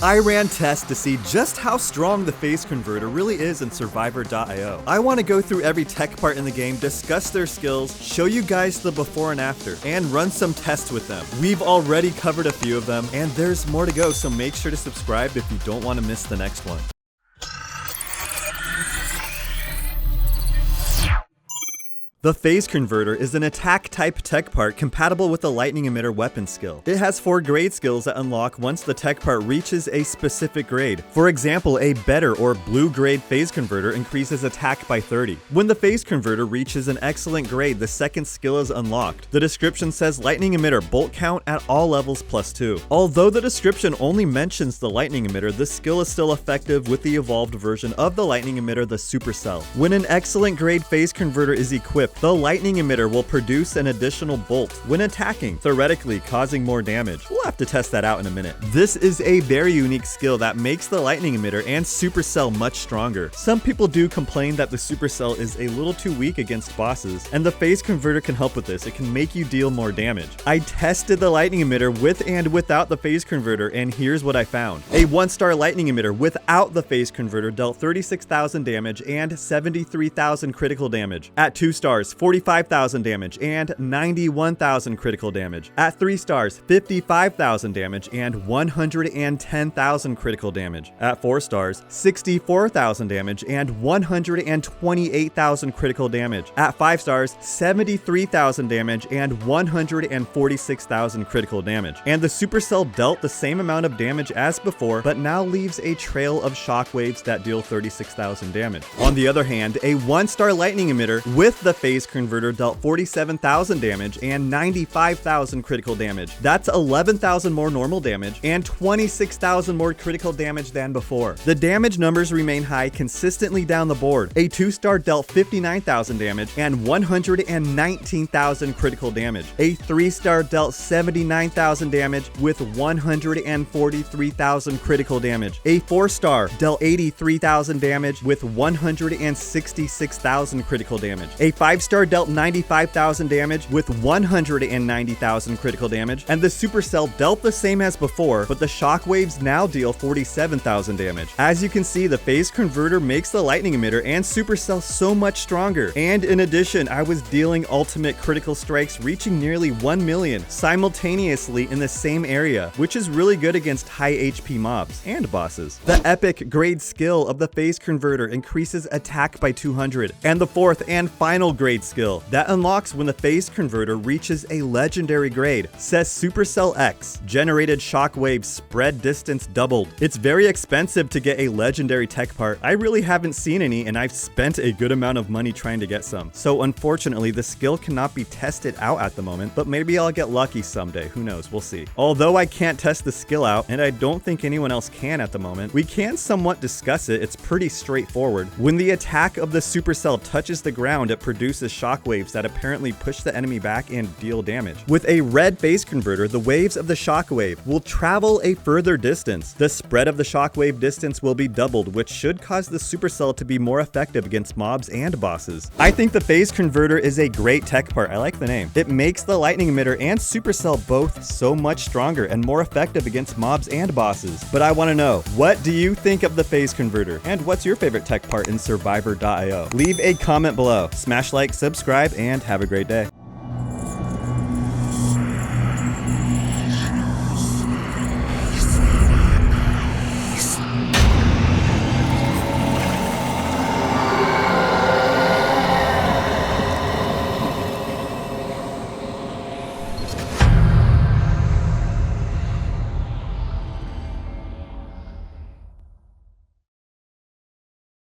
I ran tests to see just how strong the phase converter really is in survivorio. I want to go through every tech part in the game, discuss their skills, show you guys the before and after, and run some tests with them. We've already covered a few of them, and there's more to go, so make sure to subscribe if you don't want to miss the next one. The phase converter is an attack-type tech part compatible with the lightning emitter weapon skill. It has 4 grade skills that unlock once the tech part reaches a specific grade. For example, a better or blue grade phase converter increases attack by 30. When the phase converter reaches an excellent grade, the second skill is unlocked. The description says lightning emitter bolt count at all levels +2. Although the description only mentions the lightning emitter, the skill is still effective with the evolved version of the lightning emitter, the supercell. When an excellent grade phase converter is equipped, the lightning emitter will produce an additional bolt when attacking, theoretically causing more damage. We'll have to test that out in a minute. This is a very unique skill that makes the lightning emitter and supercell much stronger. Some people do complain that the supercell is a little too weak against bosses, and the phase converter can help with this. It can make you deal more damage. I tested the lightning emitter with and without the phase converter, and here's what I found. A 1-star lightning emitter without the phase converter dealt 36,000 damage and 73,000 critical damage. At 2 stars, 45,000 damage and 91,000 critical damage. At 3 stars, 55,000 damage and 110,000 critical damage. At 4 stars, 64,000 damage and 128,000 critical damage. At 5 stars, 73,000 damage and 146,000 critical damage. And the supercell dealt the same amount of damage as before, but now leaves a trail of shockwaves that deal 36,000 damage. On the other hand, a 1-star lightning emitter with the phase converter dealt 47,000 damage and 95,000 critical damage. That's 11,000 more normal damage and 26,000 more critical damage than before. The damage numbers remain high consistently down the board. A 2-star dealt 59,000 damage and 119,000 critical damage. A 3-star dealt 79,000 damage with 143,000 critical damage. A 4-star dealt 83,000 damage with 166,000 critical damage. A 5-star dealt 95,000 damage with 190,000 critical damage, and the supercell dealt the same as before, but the shockwaves now deal 47,000 damage. As you can see, the phase converter makes the lightning emitter and supercell so much stronger, and in addition, I was dealing ultimate critical strikes reaching nearly 1 million simultaneously in the same area, which is really good against high HP mobs and bosses. The epic grade skill of the phase converter increases attack by 200, and the 4th and final grade skill that unlocks when the phase converter reaches a legendary grade says Supercell X, generated shockwaves spread distance doubled. It's very expensive to get a legendary tech part. I really haven't seen any, and I've spent a good amount of money trying to get some. So unfortunately, the skill cannot be tested out at the moment, but maybe I'll get lucky someday. Who knows? We'll see. Although I can't test the skill out, and I don't think anyone else can at the moment, we can somewhat discuss it. It's pretty straightforward. When the attack of the supercell touches the ground, it produces shockwaves that apparently push the enemy back and deal damage. With a red phase converter, the waves of the shockwave will travel a further distance. The spread of the shockwave distance will be doubled, which should cause the supercell to be more effective against mobs and bosses. I think the phase converter is a great tech part. I like the name. It makes the lightning emitter and supercell both so much stronger and more effective against mobs and bosses. But I want to know, what do you think of the phase converter? And what's your favorite tech part in survivorio? Leave a comment below. Smash like, subscribe, and have a great day.